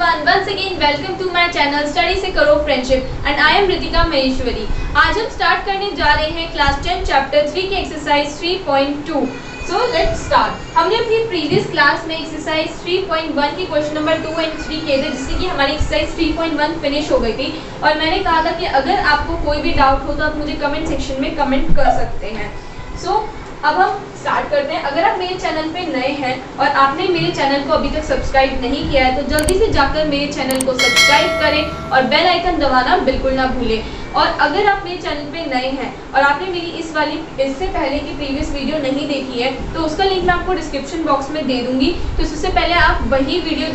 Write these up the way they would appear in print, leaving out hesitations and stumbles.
everyone, once again welcome to my channel study से करो friendship and I am Ritika Maheshwari. आज हम स्टार्ट करने जा रहे हैं क्लास 10 चैप्टर 3 की एक्सरसाइज 3.2। So let's start. हमने अपनी प्रीवियस क्लास में एक्सरसाइज 3.1 की क्वेश्चन नंबर 2 एंड 3 किए थे, जिससे कि हमारी एक्सरसाइज 3.1 फिनिश हो गई थी। और मैंने कहा था कि अगर आपको कोई भी डाउट हो तो आप मुझे कमेंट सेक्शन में कमेंट कर सकते हैं। सो अब हम स्टार्ट करते हैं। अगर आप मेरे चैनल पे नए हैं और आपने मेरे चैनल को अभी तक सब्सक्राइब नहीं किया है तो जल्दी से जाकर मेरे चैनल को सब्सक्राइब करें और बेल आइकन दबाना बिल्कुल ना भूलें। और अगर आप मेरे चैनल पे नए हैं और आपने मेरी इससे पहले की प्रीवियस वीडियो नहीं देखी है तो उसका लिंक मैं आपको डिस्क्रिप्शन बॉक्स में दे दूंगी। तो सबसे पहले आप वही वीडियो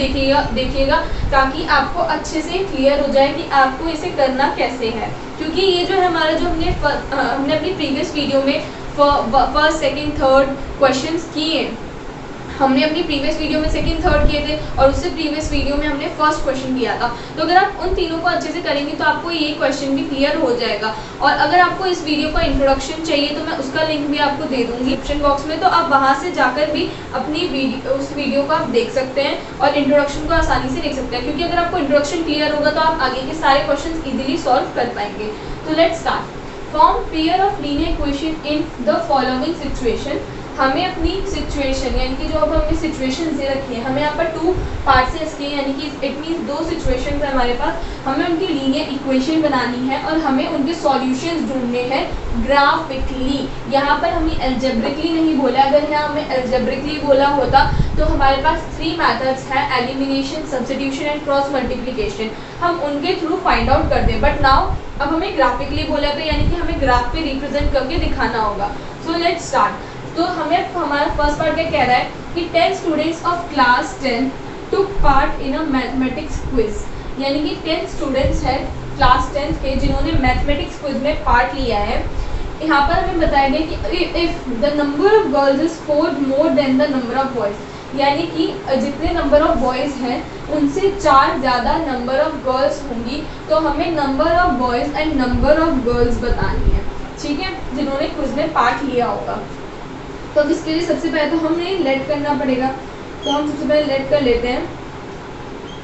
देखिएगा ताकि आपको अच्छे से क्लियर हो जाए कि आपको इसे करना कैसे है। क्योंकि ये जो है हमारा जो हमने अपनी प्रीवियस वीडियो में फर्स्ट सेकंड थर्ड क्वेश्चंस किए, हमने अपनी प्रीवियस वीडियो में सेकंड थर्ड किए थे और उससे प्रीवियस वीडियो में हमने फर्स्ट क्वेश्चन किया था। तो अगर आप उन तीनों को अच्छे से करेंगे तो आपको ये क्वेश्चन भी क्लियर हो जाएगा। और अगर आपको इस वीडियो का इंट्रोडक्शन चाहिए तो मैं उसका लिंक भी आपको दे दूंगी डिस्क्रिप्शन बॉक्स में, तो आप वहाँ से जाकर भी अपनी उस वीडियो को आप देख सकते हैं और इंट्रोडक्शन को आसानी से देख सकते हैं। क्योंकि अगर आपको इंट्रोडक्शन क्लियर होगा तो आप आगे के सारे क्वेश्चन ईजिली सॉल्व कर पाएंगे। तो let's start. Form pair of linear equation in the following situation. हमें अपनी सिचुएशन यानी कि जो अब हमें सिचुएशन दे रखी है, हमें यहाँ पर टू पार्ट से इसके यानी कि इट मीन्स दो सिचुएशन है हमारे पास। हमें उनकी लीनियर इक्वेशन बनानी है और हमें उनके सॉल्यूशंस ढूंढने हैं ग्राफिकली। यहाँ पर हमें एल्जेब्रिकली नहीं बोला। अगर यहाँ हमें एल्जेब्रिकली बोला होता तो हमारे पास 3 मेथड्स हैं, elimination, substitution and cross multiplication. हम उनके थ्रू फाइंड आउट कर दें। बट नाउ अब हमें ग्राफिकली बोला तो यानी कि हमें ग्राफ पे रिप्रेजेंट करके दिखाना होगा। So let's start. तो हमें हमारा फर्स्ट पार्ट क्या कह रहा है कि 10 students of class 10 took part in a mathematics quiz. यानी कि 10 स्टूडेंट्स हैं क्लास 10 के जिन्होंने मैथमेटिक्स क्विज में पार्ट लिया है। यहाँ पर हमें बताया गया कि if the number of girls is 4 more than the number of boys, यानी कि जितने नंबर ऑफ बॉयज हैं उनसे 4 ज़्यादा नंबर ऑफ गर्ल्स होंगी। तो हमें number of boys and number of girls बतानी है, ठीक है, जिन्होंने क्विज में पार्ट लिया होगा। तो अब इसके लिए सबसे पहले तो हमें लेट करना पड़ेगा। तो हम सबसे पहले लेट कर लेते हैं।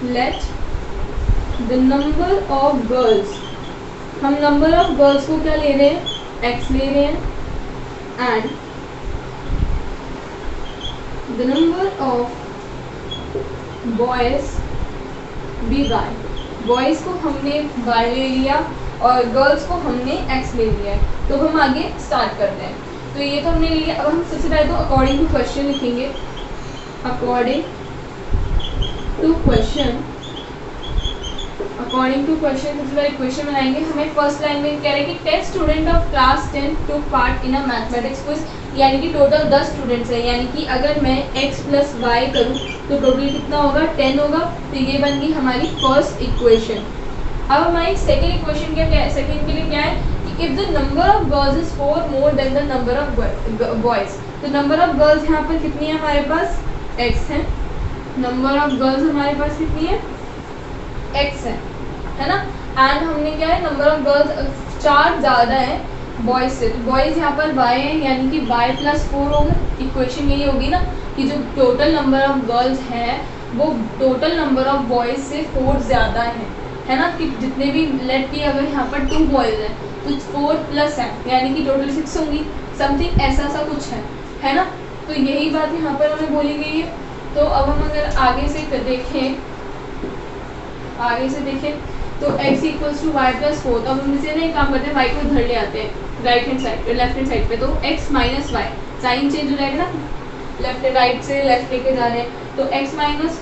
Let the number of girls, हम नंबर ऑफ गर्ल्स को क्या ले रहे हैं, x ले रहे हैं, and the number of boys भी y। बॉयज को हमने y ले लिया और गर्ल्स को हमने x ले लिया है। तो हम आगे स्टार्ट करते हैं। तो ये तो हमने लिया। अब हम सबसे पहले तो अकॉर्डिंग टू क्वेश्चन लिखेंगे। अकॉर्डिंग टू क्वेश्चन सबसे पहले क्वेश्चन बनाएंगे। हमें फर्स्ट लाइन में कह रहे हैं कि 10 student of class 10 took part in a mathematics quiz, यानी कि टोटल 10 स्टूडेंट्स हैं। यानी कि अगर मैं x प्लस वाई करूँ तो टोटल कितना होगा, 10 होगा। तो ये बन गई हमारी फर्स्ट इक्वेशन। अब हमारी सेकेंड इक्वेशन क्या है, सेकेंड के लिए क्या है, if the number of girls is 4 more than the number of boys, तो number of girls यहाँ पर कितनी है हमारे पास, x है। number of girls हमारे पास कितनी है, x है ना। एंड हमने क्या है, number of girls 4 ज़्यादा है बॉयज से। तो बॉयज यहाँ पर y है, यानी कि y प्लस 4 होगा। इक्वेशन यही होगी ना कि जो टोटल नंबर ऑफ गर्ल्स है वो टोटल नंबर ऑफ बॉयज से 4 ज़्यादा है ना। कि जितने भी लेट की अगर यहाँ पर 2 बॉयज हैं तो 4 प्लस है, यानी कि टोटल 6 होंगी। समथिंग ऐसा सा कुछ है ना। तो यही बात यहाँ पर हमें बोली गई है। तो अब हम अगर आगे से देखें तो x equals to y plus 4। तो अब हम इसे ना एक काम करते हैं, y को इधर ले आते हैं राइट हैंड साइड पे, लेफ्ट हैंड साइड पे। तो x minus y, sign change हो जाएगा ना, लेफ्ट राइट से लेफ्ट लेके जा रहे हैं। तो x minus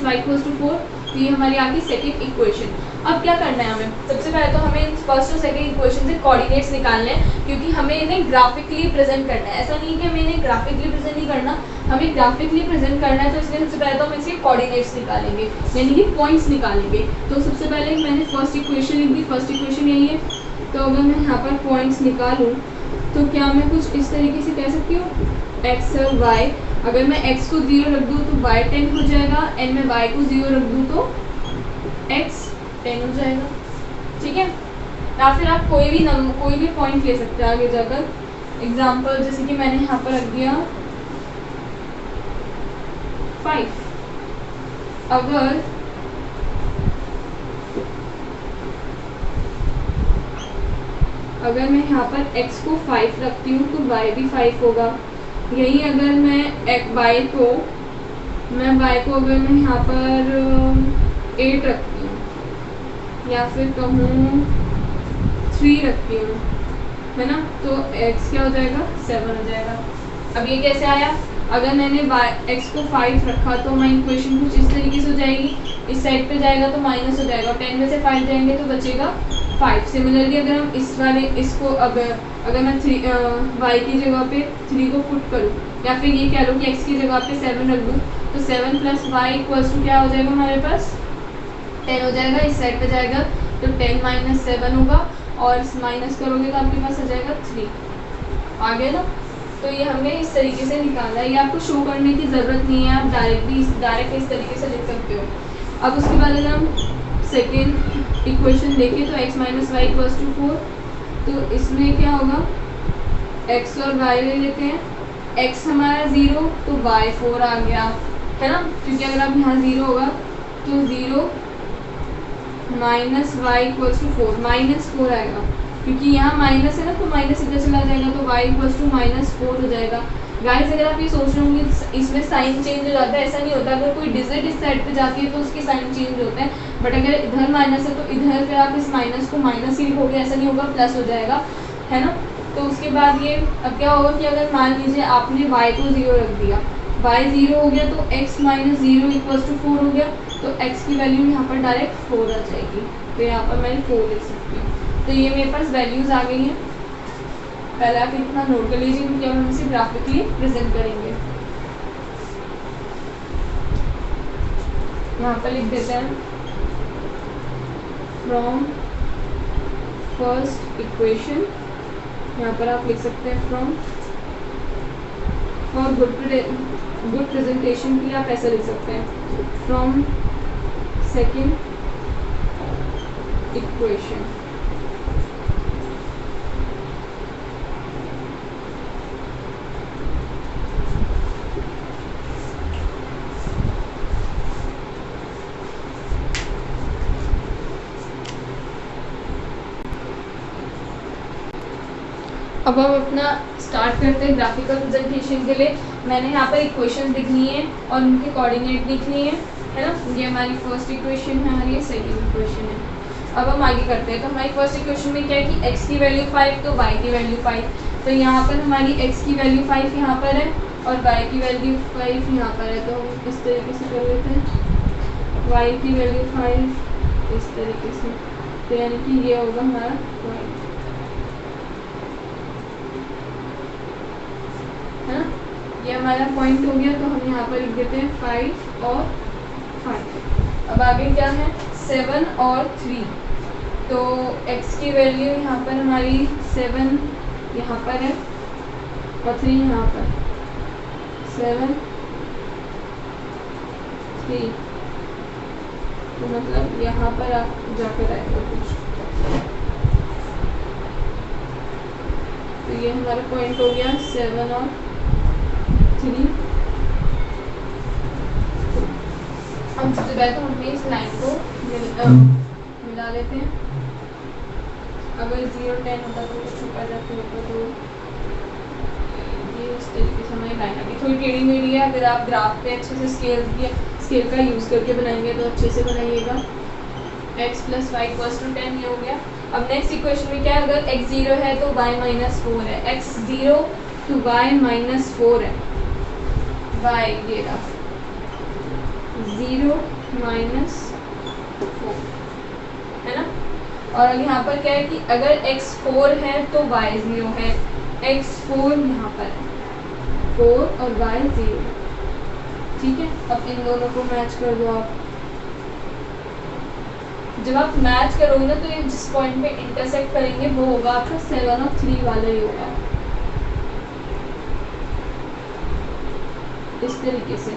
y equals to 4। तो ये हमारी आगे सेकेंड इक्वेशन। अब क्या करना है हमें, सबसे पहले तो हमें फर्स्ट और सेकेंड इक्वेशन से कोऑर्डिनेट्स निकालने हैं, क्योंकि हमें इन्हें ग्राफिकली प्रेजेंट करना है। ऐसा नहीं कि हमें इन्हें ग्राफिकली प्रेजेंट नहीं करना, हमें ग्राफिकली प्रेजेंट करना है। तो इसलिए सबसे पहले तो हम इसके कोऑर्डिनेट्स निकालेंगे, यानी कि पॉइंट्स निकालेंगे। तो सबसे पहले मैंने फर्स्ट इक्वेशन लिख दी, फर्स्ट इक्वेशन यही है। तो अगर मैं यहाँ पर पॉइंट्स निकालूँ तो क्या मैं कुछ इस तरीके से कह सकती हूँ, x और y। अगर मैं x को 0 रख दूँ तो y 10 हो जाएगा, एंड मैं y को 0 रख दूँ तो x 10 हो जाएगा, ठीक है। या फिर आप कोई भी पॉइंट ले सकते हैं आगे जाकर। एग्जाम्पल जैसे कि मैंने यहाँ पर रख दिया 5। अगर मैं यहाँ पर x को 5 रखती हूँ तो y भी 5 होगा। यही अगर मैं y को अगर मैं यहाँ पर 8 रखती हूँ या फिर कहूँ 3 रखती हूँ, है ना, तो x क्या हो जाएगा, 7 हो जाएगा। अब ये कैसे आया, अगर मैंने x को 5 रखा तो हमारी इक्वेशन कुछ इस तरीके से हो जाएगी, इस साइड पे जाएगा तो माइनस हो जाएगा, 10 में से 5 जाएंगे तो बचेगा 5। सिमिलरली अगर हम इसको अगर मैं y की जगह पे 3 को पुट करूँ या फिर ये कह लो कि x की जगह पे 7 रख दूँ, तो 7 + y इक्वल्स टू क्या हो जाएगा, हमारे पास 10 हो जाएगा। इस साइड पे जाएगा तो 10 - 7 होगा और माइनस करोगे तो आपके पास आ जाएगा 3। आ गया ना। तो ये हमने इस तरीके से निकाला है, ये आपको शो करने की ज़रूरत नहीं है, आप डायरेक्ट इस तरीके से लिख सकते हो। अब उसके बाद अगर हम सेकेंड इक्वेशन देखें तो x - y = 4, तो इसमें क्या होगा, x और y ले लेते हैं। x हमारा 0 तो y 4 आ गया, है ना, क्योंकि अगर आप यहाँ 0 होगा तो 0 - y = 4, -4 आएगा, क्योंकि यहाँ माइनस है ना, तो माइनस इधर चला जाएगा तो y = -4 हो जाएगा। गाइस अगर आप ये सोच रहे होंगे इसमें साइन चेंज हो जाता है, ऐसा नहीं होता। अगर कोई डिजिट इस साइड पे जाती है तो उसकी साइन चेंज होता है, बट अगर इधर माइनस है तो इधर फिर आप इस माइनस को माइनस ही लिखोगे, ऐसा नहीं होगा, प्लस हो जाएगा, है ना। तो उसके बाद ये अब क्या होगा कि अगर मान लीजिए आपने y को 0 रख दिया, y 0 हो गया तो x - 0 = 4 हो गया, तो x की वैल्यू यहाँ पर डायरेक्ट 4 आ जाएगी, तो यहाँ पर मैं 4 लिख सकती हूँ। तो ये मेरे पास वैल्यूज़ आ गई हैं। पहले आप इतना नोट कर लीजिए क्योंकि हम इसे ग्राफिकली प्रेजेंट करेंगे। यहाँ पर लिख देते हैं फ्रॉम फर्स्ट इक्वेशन, यहाँ पर आप लिख सकते हैं फ्रॉम, फॉर गुड प्रेजेंटेशन के लिए आप ऐसा लिख सकते हैं फ्रॉम सेकेंड इक्वेशन। अब हम अपना स्टार्ट करते हैं ग्राफिकल प्रेजेंटेशन के लिए। मैंने यहाँ पर इक्वेशन लिखनी है और उनके कोऑर्डिनेट लिखनी है ना। ये हमारी फर्स्ट इक्वेशन है और ये सेकंड इक्वेशन है। अब हम आगे करते हैं। तो हमारी फर्स्ट इक्वेशन में क्या है कि x की वैल्यू 5 तो y की वैल्यू 5। तो यहाँ पर हमारी x की वैल्यू 5 यहाँ पर है और y की वैल्यू 5 यहाँ पर है। तो हम इस तरीके से कर लेते हैं, y की वैल्यू 5 इस तरीके से, तो यानी कि ये होगा हमारा y, है ना। ये हमारा पॉइंट हो गया। तो हम यहाँ पर लिख देते हैं 5 और 5। अब आगे क्या है 7 और 3। तो x की वैल्यू यहाँ पर हमारी 7 यहाँ पर है और 3 यहाँ पर, 7 3, तो मतलब यहाँ पर आप जाकर आएगा कुछ। तो ये हमारा पॉइंट हो गया 7 और 3। हम सबसे पहले तो हमने इस लाइन को मिला लेते हैं। अगर 0 10 होता तो कुछ छुपा जाता होता, तो ये इस तरीके से हमारी लाइन आएगी। थोड़ी टेढ़ी मेढ़ी है, अगर आप ग्राफ पे अच्छे से स्केल का यूज़ करके बनाएंगे तो अच्छे से बनाइएगा। x + y = 10 ये हो गया। अब नेक्स्ट इक्वेशन में क्या है, अगर x 0 है तो y - 4 है, x 0 तो y - 4 है, y ये रहा 0 - 4, है ना। और यहाँ पर क्या है कि अगर x 4 है तो y 0 है, x 4 यहाँ पर है 4 और y 0, ठीक है। अब इन दोनों को मैच कर दो आप। जब आप मैच करोगे ना तो ये जिस पॉइंट पे इंटरसेक्ट करेंगे वो होगा आपका 7 और 3 वाला ही होगा, इस तरीके से।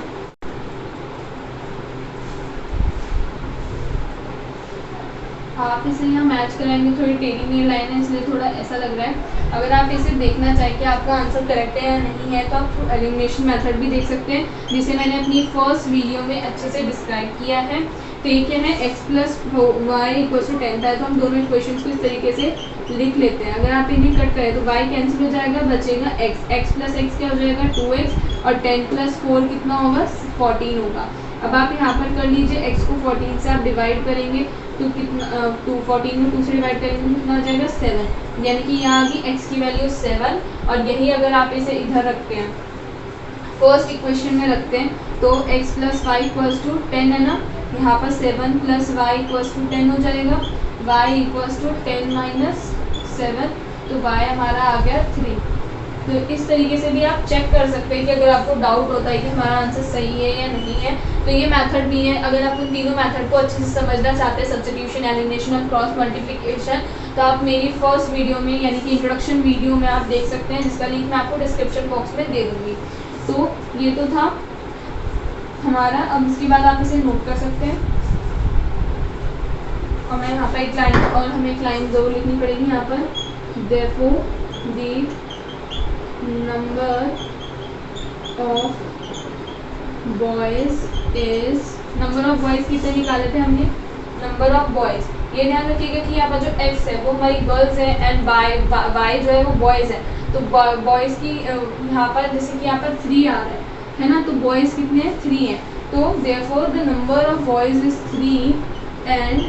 आप इसे यहाँ मैच कराएंगे, थोड़ी टेढ़ी मेढ़ी लाइन है इसलिए थोड़ा ऐसा लग रहा है। अगर आप इसे देखना चाहें कि आपका आंसर करेक्ट है या नहीं है तो आप एलिमिनेशन मेथड भी देख सकते हैं, जिसे मैंने अपनी फर्स्ट वीडियो में अच्छे से डिस्क्राइब किया है। तो ये क्या है, x plus y equal to 10 था, तो हम दोनों इक्वेशंस को इस तरीके से लिख लेते हैं। अगर आप इन्हें कट करें तो y कैंसिल हो जाएगा, बचेगा x प्लस एक्स क्या हो जाएगा 2x, और 10 प्लस 4 कितना होगा 14 होगा। अब आप यहाँ पर कर लीजिए, x को 14 से आप डिवाइड करेंगे तो कितना 14 में 2 से डिवाइड करेंगे तो कितना हो जाएगा 7, यानी कि यहाँ की x की वैल्यू 7। और यही अगर आप इसे इधर रखते हैं, फर्स्ट इक्वेशन में रखते हैं, तो x plus y equals to 10 है ना, यहाँ पर 7 प्लस वाई इक्वल्स टू 10 हो जाएगा, y इक्वल्स टू 10 माइनस 7, तो y हमारा आ गया 3। तो इस तरीके से भी आप चेक कर सकते हैं कि अगर आपको डाउट होता है कि हमारा आंसर सही है या नहीं है, तो ये मेथड भी है। अगर आप उन तीनों मेथड को अच्छे से समझना चाहते हैं, सब्स्टिट्यूशन, एलिमिनेशन और क्रॉस मल्टीप्लिकेशन, तो आप मेरी फर्स्ट वीडियो में यानी कि इंट्रोडक्शन वीडियो में आप देख सकते हैं, जिसका लिंक मैं आपको डिस्क्रिप्शन बॉक्स में दे दूँगी। तो ये तो था हमारा। अब इसके बाद आप इसे नोट कर सकते हैं, और मैं यहाँ पर एक लाइन, और हमें एक लाइन ज़रूर लिखनी पड़ेगी यहाँ पर, therefore the number of boys is, number of boys कितने निकाले थे हमने, नंबर ऑफ बॉयज़। ये ध्यान रखिएगा कि यहाँ पर जो x है वो हमारी गर्ल्स है एंड y जो है वो बॉयज़ है। तो बॉयज़ की यहाँ पर जैसे कि यहाँ पर 3 आ रहा है ना, तो बॉयज़ कितने हैं 3 हैं, तो therefore the number of boys is 3 and,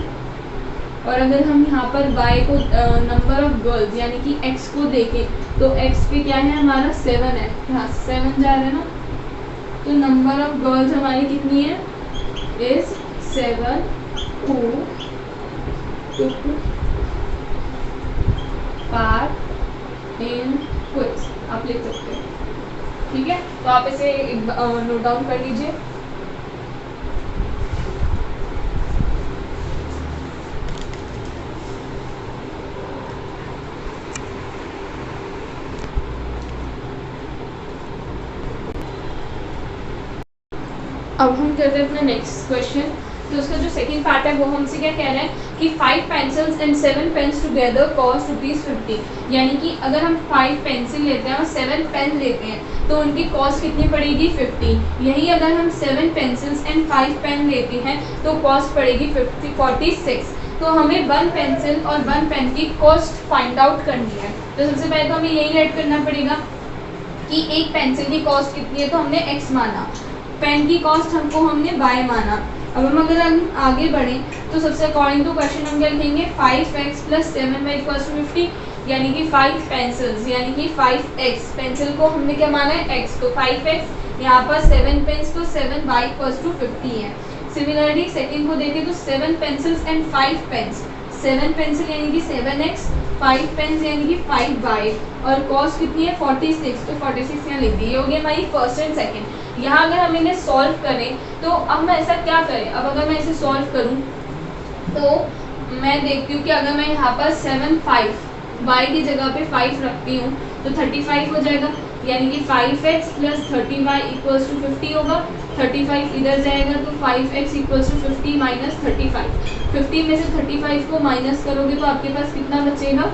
और अगर हम यहाँ पर y को नंबर ऑफ गर्ल्स यानी कि x को देखें तो x पे क्या है हमारा 7 है, यहाँ 7 जा रहा है ना, तो नंबर ऑफ गर्ल्स हमारी कितनी है is 7 who took part in quiz, आप लिख सकते हैं। ठीक है, तो आप इसे नोट डाउन कर लीजिए। अब हम करते हैं अपना नेक्स्ट क्वेश्चन। तो उसका जो सेकंड पार्ट है वो हमसे क्या कह रहा है कि 5 pencils and 7 pens together cost ₹50, यानी कि अगर हम 5 पेंसिल लेते हैं और 7 पेन लेते हैं तो उनकी कॉस्ट कितनी पड़ेगी 50। यही अगर हम 7 पेंसिल्स एंड 5 पेन लेते हैं तो कॉस्ट पड़ेगी 46। तो हमें 1 पेंसिल और 1 पेन की कॉस्ट फाइंड आउट करनी है। तो सबसे पहले तो हमें यही ऐड करना पड़ेगा कि एक पेंसिल की कॉस्ट कितनी है, तो हमने x माना, पेन की कॉस्ट हमने y माना। अब अगर हम आगे बढ़ें तो सबसे अकॉर्डिंग टू क्वेश्चन हम क्या लिखेंगे 5x plus 7y equals to 50, यानी कि 5 पेंसिल्स यानी कि 5x, पेंसिल को हमने क्या माना है x, तो 5x, यहाँ पर 7 पेन्स तो 7y इक्वल्स टू 50 है। सिमिलरली सेकंड को देखें तो 7 पेंसिल्स एंड 5 पेन्स, 7 पेंसिल यानी कि 7x, 5 पेन्स यानी कि 5y, और कॉस्ट कितनी है 46, तो 46 यहाँ लिख दी। ये हो गई हमारी फर्स्ट एंड सेकंड। यहाँ अगर हम इन्हें सॉल्व करें तो अब मैं ऐसा क्या करें, अब अगर मैं इसे सॉल्व करूँ तो मैं देखती हूँ कि अगर मैं यहाँ पर 7 5 y की जगह पे 5 रखती हूँ तो 35 हो जाएगा, यानी कि 5x plus 30y equals to 50 होगा। 35 इधर जाएगा तो 5x इक्वल्स टू 50 माइनस 35, 50 में से 35 को माइनस करोगे तो आपके पास कितना बचेगा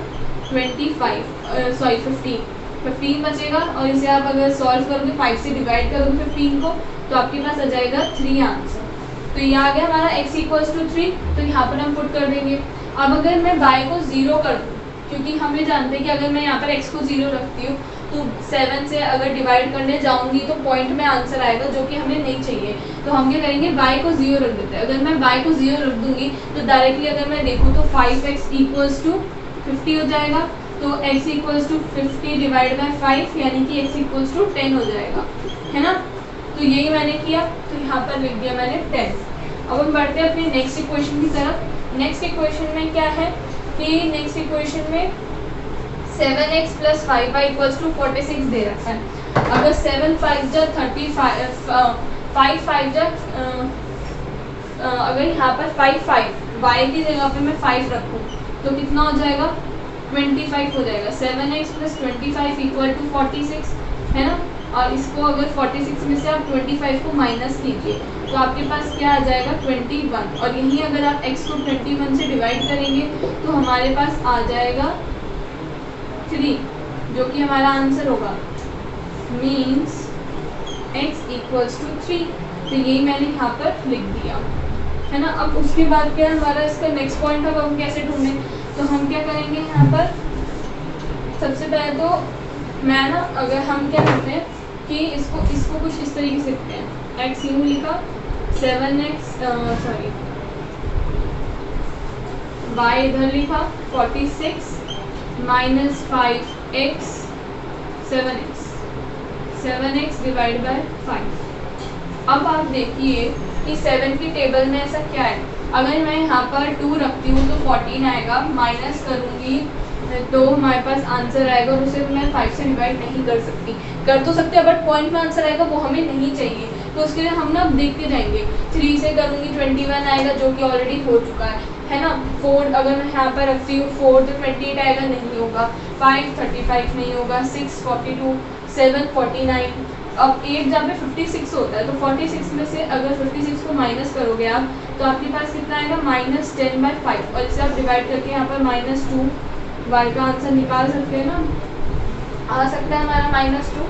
15 बचेगा, और इसे आप अगर सॉल्व करोगे 5 से डिवाइड करोगे 15 को तो आपके पास आ जाएगा 3 आंसर। तो यहाँ आ गया हमारा x इक्वल्स टू 3, तो यहाँ पर हम पुट कर देंगे। अब अगर मैं y को 0 कर दूँ, क्योंकि हमें जानते हैं कि अगर मैं यहाँ पर x को 0 रखती हूँ तो 7 से अगर डिवाइड करने जाऊँगी तो पॉइंट में आंसर आएगा, जो कि हमें नहीं चाहिए। तो हम क्या करेंगे y को 0 रख देते हैं। अगर मैं y को 0 रख दूँगी तो डायरेक्टली अगर मैं देखूँ तो 5x इक्वल्स टू 50 हो जाएगा, तो x equals to 50 divide by 5 यानी कि x इक्वल्स टू 10 हो जाएगा, है ना। तो यही मैंने किया, तो यहाँ पर लिख दिया मैंने 10। अब हम बढ़ते हैं अपने नेक्स्ट इक्वेशन की तरफ। नेक्स्ट इक्वेशन में क्या है कि नेक्स्ट इक्वेशन में 7x plus 5y equals to 46 दे रखा है। अगर 7 5 जा 35, 5 5 जा अगर यहाँ पर 5 y की जगह पे मैं 5 रखूँ तो कितना हो जाएगा 25 हो जाएगा। 7x प्लस 25 इक्वल टू 46, है ना। और इसको अगर 46 में से आप 25 को माइनस कीजिए तो आपके पास क्या आ जाएगा 21, और यहीं अगर आप x को 21 से डिवाइड करेंगे तो हमारे पास आ जाएगा 3, जो कि हमारा आंसर होगा, मीन्स x इक्वल्स टू 3। तो यही मैंने यहाँ पर लिख दिया है ना। अब उसके बाद क्या हमारा इसका नेक्स्ट पॉइंट, अब हम कैसे ढूंढें, तो हम क्या करेंगे यहाँ पर, सबसे पहले तो मैं ना, अगर हम क्या करते हैं कि इसको कुछ इस तरीके से लिखते हैं, x यूँ लिखा, 7x सॉरी y इधर लिखा 46 minus 5x 7x divide by 5। अब आप देखिए कि 7 की टेबल में ऐसा क्या है, अगर मैं यहाँ पर 2 रखती हूँ तो 14 आएगा, माइनस करूँगी तो हमारे पास आंसर आएगा, और उसे मैं 5 से डिवाइड नहीं कर सकती, कर तो सकते हैं बट पॉइंट में आंसर आएगा वो हमें नहीं चाहिए। तो उसके लिए हम ना देखते जाएंगे, 3 से करूँगी 21 आएगा, जो कि ऑलरेडी हो चुका है ना। 4 अगर मैं यहाँ पर रखती हूँ 4 तो 28 आएगा, नहीं होगा। 5 35 नहीं होगा। 6 42, 7 49। अब 8 जहाँ पे 56 होता है तो 46 में से अगर 56 को माइनस करोगे आप तो आपके पास कितना आएगा, -10/5, और इसे आप डिवाइड करके यहाँ पर -2 y का आंसर निकाल सकते हैं ना, आ सकता है हमारा -2।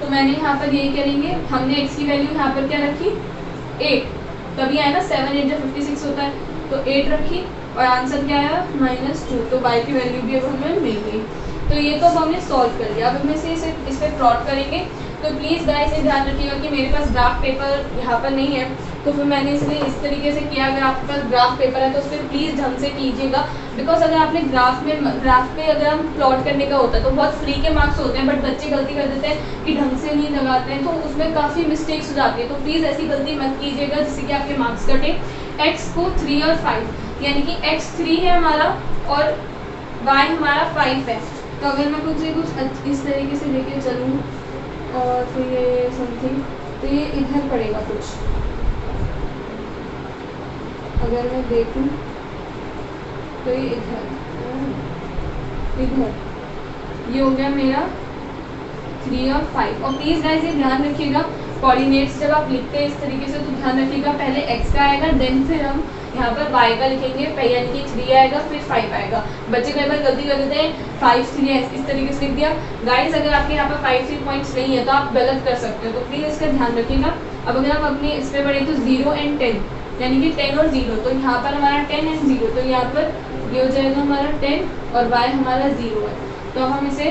तो मैंने यहाँ पर यही करेंगे, हमने x की वैल्यू यहाँ पर क्या रखी 8, तभी आया ना 7 8 जब 56 होता है तो 8 रखी, और आंसर क्या आया -2, तो y की वैल्यू भी अब हमें मिल गई। तो ये तो अब हमने सॉल्व कर लिया। अब हम इसे इस पर प्लॉट करेंगे। तो प्लीज़ गाइस ये ध्यान रखिएगा कि मेरे पास ग्राफ पेपर यहाँ पर नहीं है, तो फिर मैंने इसलिए इस तरीके से किया। अगर आपके पास ग्राफ पेपर है तो उस पर प्लीज़ ढंग से कीजिएगा, बिकॉज अगर आपने ग्राफ पे अगर हम प्लॉट करने का होता है तो बहुत फ्री के मार्क्स होते हैं, बट बच्चे गलती कर देते हैं कि ढंग से नहीं लगाते हैं, तो उसमें काफ़ी मिस्टेक्स हो जाती है। तो प्लीज़ ऐसी गलती मत कीजिएगा जिससे कि आपके मार्क्स कटे। x को 3 और 5, यानी कि x 3 है हमारा और y हमारा 5 है। तो अगर मैं कुछ इस तरीके से लेके चलूँ और फिर ये समथिंग, तो ये इधर पड़ेगा कुछ, अगर मैं देखूं तो ये इधर ये हो गया मेरा 3 और 5। और प्लीज़ गाइस ये ध्यान रखिएगा, कोऑर्डिनेट्स जब आप लिखते हैं इस तरीके से तो ध्यान रखिएगा पहले x का आएगा, देन फिर हम यहाँ पर y का लिखेंगे, यानी कि 3 आएगा फिर 5 आएगा। बच्चे कई बार गलती कर देते हैं 5 3 इस तरीके से लिख दिया। गाइस अगर आपके यहाँ पर 5 3 पॉइंट्स नहीं है तो आप गलत कर सकते हो, तो प्लीज़ इसका ध्यान रखिएगा। अब अगर हम अपने इस पर पढ़े तो 0 and 10, यानी कि 10 और 0, तो यहाँ पर हमारा 10 and 0, तो यहाँ पर ये हो जाएगा हमारा 10 और y हमारा 0 है। तो अब हम इसे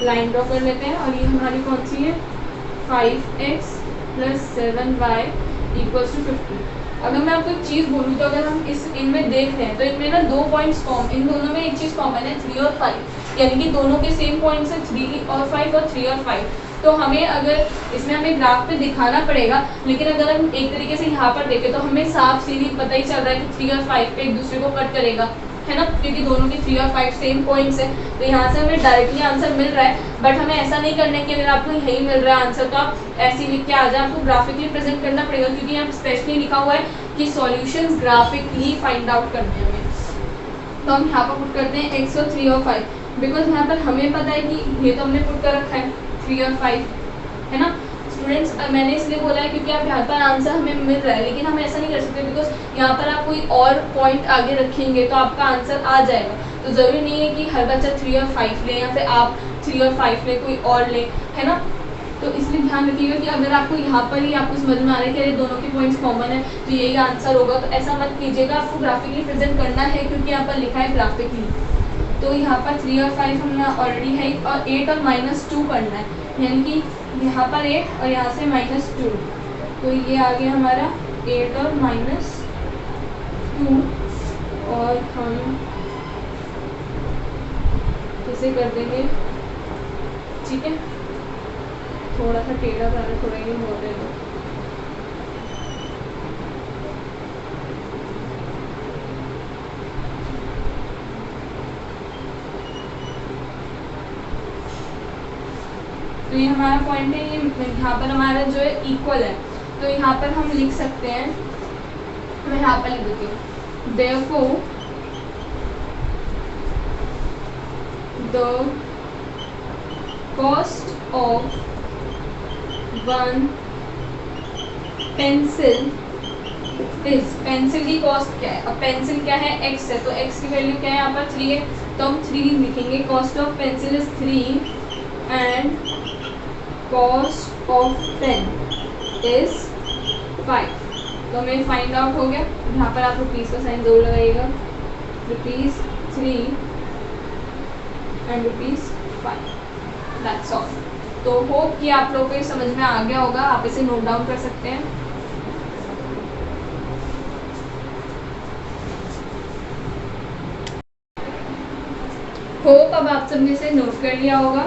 लाइन ड्रॉ कर लेते हैं, और ये हमारी कौन सी है, 5x + 7y = 50। अगर मैं आपको एक चीज़ बोलूँ तो अगर हम इनमें देख रहे हैं तो इनमें ना 2 पॉइंट्स इन दोनों में एक चीज़ कॉमन है, 3 और 5, यानी कि दोनों के सेम पॉइंट्स है 3 और 5 और 3 और 5। तो हमें अगर इसमें हमें ग्राफ पे दिखाना पड़ेगा, लेकिन अगर हम एक तरीके से यहाँ पर देखें तो हमें साफ सीधी पता ही चल रहा है कि 3 और 5 पे एक दूसरे को कट करेगा, है ना, क्योंकि दोनों के 3 और 5 सेम पॉइंट्स है। तो यहाँ से हमें डायरेक्टली आंसर मिल रहा है, बट हमें ऐसा नहीं करना है कि अगर आपको यही मिल रहा है आंसर तो आप ऐसे लिख के आ जाए, आपको ग्राफिकली प्रेजेंट करना पड़ेगा, क्योंकि यहाँ स्पेशली लिखा हुआ है कि सॉल्यूशंस ग्राफिकली फाइंड आउट करने हैं हमें। तो हम यहाँ पर पुट करते हैं x और 3 और 5, बिकॉज यहाँ पर हमें पता है कि ये तो हमने पुट कर रखा है 3 और 5, है ना स्टूडेंट्स। मैंने इसलिए बोला है क्योंकि आप यहाँ पर आंसर हमें मिल रहा है, लेकिन हम ऐसा नहीं कर सकते बिकॉज यहाँ पर आप कोई और पॉइंट आगे रखेंगे तो आपका आंसर आ जाएगा। तो ज़रूरी नहीं है कि हर बच्चा 3 और 5 ले, या फिर आप 3 और 5 ले कोई और ले, है ना। तो इसलिए ध्यान रखिएगा कि अगर आपको यहाँ पर ही आपको समझ में आ रहा है कि अरे दोनों के पॉइंट्स कॉमन है तो यही आंसर होगा, तो ऐसा मत कीजिएगा, आपको ग्राफिकली प्रेजेंट करना है, क्योंकि यहाँ पर लिखा है ग्राफिकली। तो यहाँ पर 3 और 5 हमने ऑलरेडी है, और 8 और -2 करना है, यानी कि यहाँ पर 8 और यहाँ से -2, तो ये आ गया हमारा 8 और -2, और हम इसे कर देंगे, ठीक है, थोड़ा सा टेढ़ा कर रहे, थोड़ा ये हो रहे हैं। तो ये हमारा पॉइंट है, ये यहाँ पर हमारा जो है इक्वल है, तो यहाँ पर हम लिख सकते हैं, मैं यहाँ पर लिख देती हूँ, therefore the cost of one pencil is, pencil की कॉस्ट क्या है, अब पेंसिल क्या है x है, तो x की वैल्यू क्या है यहाँ पर 3 है, तो हम 3 लिखेंगे। Cost of pencil is 3 and cost of pen is 5। तो हमें फाइंड आउट हो गया। यहाँ पर आप रुपीज़ का साइन जरूर लगाइएगा, ₹3 एंड ₹5। That's all. तो होप कि आप लोगों को समझ में आ गया होगा, आप इसे नोट डाउन कर सकते हैं। होप अब आप सबने इसे नोट कर लिया होगा।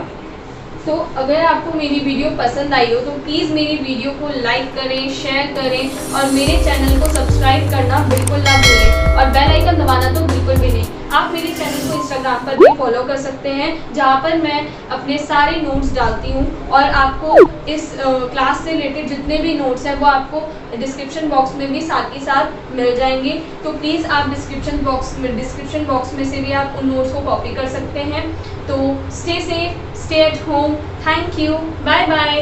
तो अगर आपको मेरी वीडियो पसंद आई हो तो प्लीज़ मेरी वीडियो को लाइक करें, शेयर करें और मेरे चैनल को सब्सक्राइब करना बिल्कुल ना भूलें और बेल आइकन दबाना तो बिल्कुल भी नहीं। आप मेरे चैनल को इंस्टाग्राम पर भी फॉलो कर सकते हैं, जहाँ पर मैं अपने सारे नोट्स डालती हूँ और आपको इस क्लास से रिलेटेड जितने भी नोट्स हैं वो आपको डिस्क्रिप्शन बॉक्स में भी साथ ही साथ मिल जाएंगे। तो प्लीज़ आप डिस्क्रिप्शन बॉक्स में से भी आप उन नोट्स को कॉपी कर सकते हैं। तो stay safe, stay at home. Thank you, bye bye.